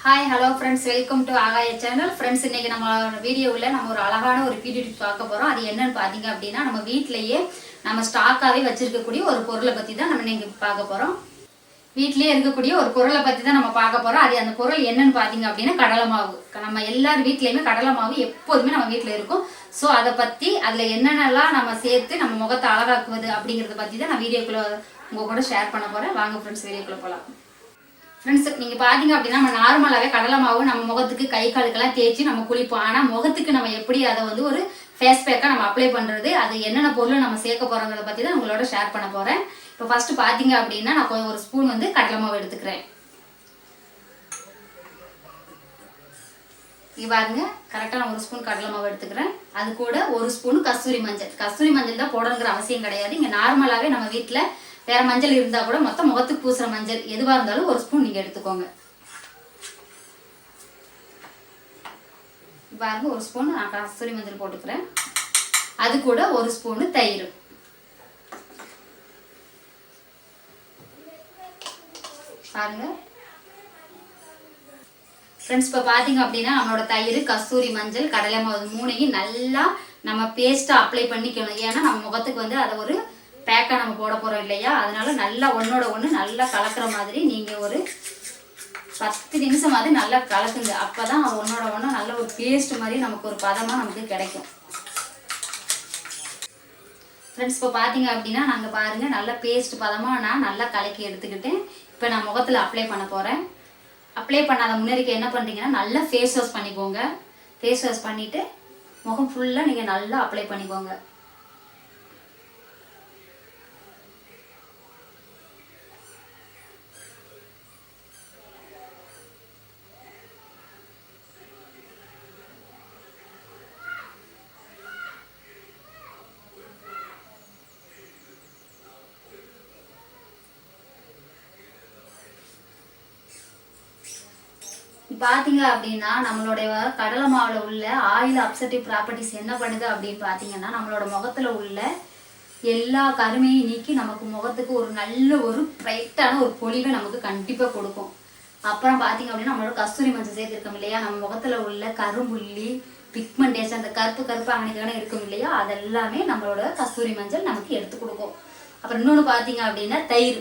Hi hello friends, welcome to ஆகாய channel. Friends, இன்னைக்கு நம்ம வீடியோவில் நம்ம ஒரு அழகான ஒரு பியூட்டி பார்க்க போகிறோம். அது என்னன்னு பார்த்தீங்க அப்படின்னா, நம்ம வீட்டிலேயே நம்ம ஸ்டாக்காகவே வச்சிருக்கக்கூடிய ஒரு பொருளை பற்றி தான் நம்ம இன்னைக்கு பார்க்க போகிறோம். வீட்டிலேயே இருக்கக்கூடிய ஒரு பொருளை பற்றி தான் நம்ம பார்க்க போகிறோம். அது அந்த பொருள் என்னன்னு பார்த்தீங்க அப்படின்னா கடலை மாவு. நம்ம எல்லார் வீட்லேயுமே கடலை மாவு எப்போதுமே நம்ம வீட்டில் இருக்கும். ஸோ அதை பற்றி அதில் என்னென்னலாம் நம்ம சேர்த்து நம்ம முகத்தை அழகாக்குவது அப்படிங்கிறத பற்றி தான் நான் வீடியோக்குள்ளே உங்கள் கூட ஷேர் பண்ண போகிறேன். வாங்க ஃப்ரெண்ட்ஸ், வீடியோக்குள்ளே போகலாம். ஃப்ரெண்ட்ஸ், நீங்கள் பார்த்தீங்க அப்படின்னா நம்ம நார்மலாகவே கடலை மாவு நம்ம முகத்துக்கு கை காலுக்கெல்லாம் தேய்ச்சி நம்ம குளிப்போம். ஆனால் முகத்துக்கு நம்ம எப்படி அதை வந்து ஒரு ஃபேஸ் பேக்காக நம்ம அப்ளை பண்ணுறது, அது என்னென்ன பொருள் நம்ம சேர்க்க போகிறோங்கிறத பற்றி தான் உங்களோட ஷேர் பண்ண போகிறேன். இப்போ ஃபஸ்ட்டு பார்த்தீங்க அப்படின்னா நான் ஒரு ஸ்பூன் வந்து கடலை மாவு எடுத்துக்கிறேன். இங்கே பாருங்க, கரெக்டாக நான் ஒரு ஸ்பூன் கடலை மாவு எடுத்துக்கிறேன். அது கூட ஒரு ஸ்பூன் கஸ்தூரி மஞ்சள். கஸ்தூரி மஞ்சள் தான் போடணுங்கிற அவசியம் கிடையாது. இங்கே நார்மலாகவே நம்ம வீட்டில் வேற மஞ்சள் இருந்தால் கூட மொத்தம் முகத்துக்கு பூசுற மஞ்சள் எதுவாக இருந்தாலும் ஒரு ஸ்பூன் நீங்கள் எடுத்துக்கோங்க. பாருங்க, ஒரு ஸ்பூன் நான் கஸ்தூரி மஞ்சள் போட்டுக்கிறேன். அது கூட ஒரு ஸ்பூனு தயிர். பாருங்க ஃப்ரெண்ட்ஸ், இப்போ பார்த்தீங்க அப்படின்னா நம்மளோட தயிர், கஸ்தூரி மஞ்சள், கடலை மாவு மூணையும் நல்லா நம்ம பேஸ்ட்டாக அப்ளை பண்ணிக்கணும். ஏன்னா நம்ம முகத்துக்கு வந்து அதை ஒரு பேக்காக நம்ம போட போகிறோம் இல்லையா, அதனால நல்லா ஒன்றோட ஒன்று நல்லா கலக்கிற மாதிரி நீங்கள் ஒரு 10 நிமிஷமாவது நல்லா கலக்குங்க. அப்போ தான் ஒன்றோட ஒன்று நல்ல ஒரு பேஸ்ட் மாதிரி நமக்கு ஒரு பதமாக நமக்கு கிடைக்கும். ஃப்ரெண்ட்ஸ், இப்போ பார்த்தீங்க அப்படின்னா நாங்கள் பாருங்கள் நல்ல பேஸ்ட் பதமாக நான் நல்லா கலக்கி எடுத்துக்கிட்டேன். இப்போ நான் முகத்தில் அப்ளை பண்ண போகிறேன். அப்ளை பண்ணாத முன்னேறிக்க என்ன பண்ணுறீங்கன்னா நல்லா ஃபேஸ் வாஷ் பண்ணிக்கோங்க. ஃபேஸ் வாஷ் பண்ணிவிட்டு முகம் ஃபுல்லாக நீங்கள் நல்லா அப்ளை பண்ணிக்கோங்க. பார்த்தீங்க அப்படின்னா நம்மளுடைய கடலை மாவில் உள்ள ஆயில் அப்செட்டிவ் ப்ராப்பர்ட்டிஸ் என்ன பண்ணுது அப்படின்னு பார்த்தீங்கன்னா நம்மளோட முகத்தில் உள்ள எல்லா கருமையும் நீக்கி நமக்கு முகத்துக்கு ஒரு நல்ல ஒரு பிரைட்டான ஒரு பொலிவை நமக்கு கண்டிப்பாக கொடுக்கும். அப்புறம் பார்த்தீங்க அப்படின்னா நம்மளோட கஸ்தூரி மஞ்சள் சேர்த்துருக்கோம் இல்லையா, நம்ம முகத்தில் உள்ள கரும்புள்ளி பிக்மெண்டேஷன் அந்த கருப்பு அங்கனைக்கான இருக்கும் இல்லையா, அதெல்லாமே நம்மளோட கஸ்தூரி மஞ்சள் நமக்கு எடுத்து கொடுக்கும். அப்புறம் இன்னொன்று பார்த்தீங்க அப்படின்னா தயிர்.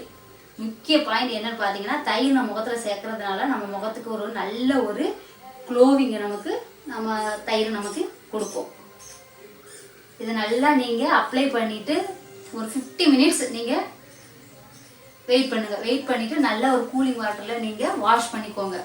முக்கிய பாயிண்ட் என்னன்னு பார்த்தீங்கன்னா தயிர் நம்ம முகத்தில் சேர்க்கறதுனால நம்ம முகத்துக்கு ஒரு நல்ல ஒரு க்ளோவிங்கை நமக்கு தயிர் நமக்கு கொடுக்கும். இதை நல்லா நீங்கள் அப்ளை பண்ணிவிட்டு ஒரு 50 மினிட்ஸ் நீங்கள் வெயிட் பண்ணுங்கள். வெயிட் பண்ணிவிட்டு நல்லா ஒரு கூலிங் வாட்டரில் நீங்கள் வாஷ் பண்ணிக்கோங்க.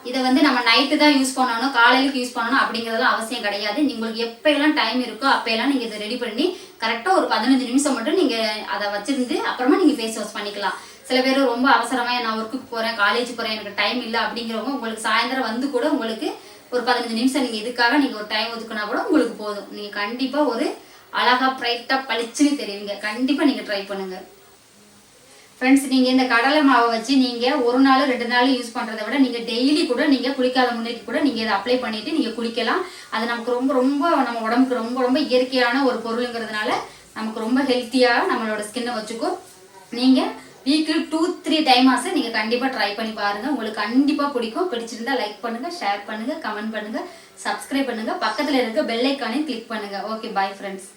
இதை வந்து நம்ம நைட்டு தான் யூஸ் பண்ணணும், காலையிலுக்கு யூஸ் பண்ணணும் அப்படிங்கிறதுலாம் அவசியம் கிடையாது. உங்களுக்கு எப்போயெல்லாம் டைம் இருக்கோ அப்போயெல்லாம் நீங்கள் இதை ரெடி பண்ணி கரெக்டாக ஒரு 15 நிமிஷம் மட்டும் நீங்கள் அதை வச்சுருந்து அப்புறமா நீங்கள் ஃபேஸ் வாஷ் பண்ணிக்கலாம். சில பேர் ரொம்ப அவசரமாக நான் ஒர்க்குக்கு போகிறேன், காலேஜ் போகிறேன், எனக்கு டைம் இல்லை அப்படிங்கிறவங்க உங்களுக்கு சாயந்தரம் வந்து கூட உங்களுக்கு ஒரு 15 நிமிஷம் நீங்கள் இதுக்காக நீங்கள் ஒரு டைம் ஒதுக்குனா கூட உங்களுக்கு போதும். நீங்கள் கண்டிப்பாக ஒரு அழகாக பிரைட்டாக பளிச்சுன்னு தெரியுங்க. கண்டிப்பாக நீங்கள் ட்ரை பண்ணுங்கள். ஃப்ரெண்ட்ஸ், நீங்கள் இந்த கடலை மாவை வச்சு நீங்கள் ஒரு நாள் 2 நாள் யூஸ் பண்ணுறதை விட நீங்கள் டெய்லி கூட நீங்கள் குளிக்காத முன்னாடி கூட நீங்கள் இதை அப்ளை பண்ணிவிட்டு நீங்கள் குளிக்கலாம். அது நமக்கு ரொம்ப நம்ம உடம்புக்கு ரொம்ப இயற்கையான ஒரு பொருளுங்கிறதுனால நமக்கு ரொம்ப ஹெல்த்தியாக நம்மளோட ஸ்கின்னை வச்சுக்கும். நீங்கள் வீக்லி 2-3 டைமாஸை நீங்கள் கண்டிப்பாக ட்ரை பண்ணி பாருங்கள். உங்களுக்கு கண்டிப்பாக பிடிக்கும். பிடிச்சிருந்தா லைக் பண்ணுங்கள், ஷேர் பண்ணுங்கள், கமெண்ட் பண்ணுங்கள், சப்ஸ்கிரைப் பண்ணுங்கள், பக்கத்தில் இருக்க பெல் ஐக்கானையும் கிளிக் பண்ணுங்கள். Okay, bye friends.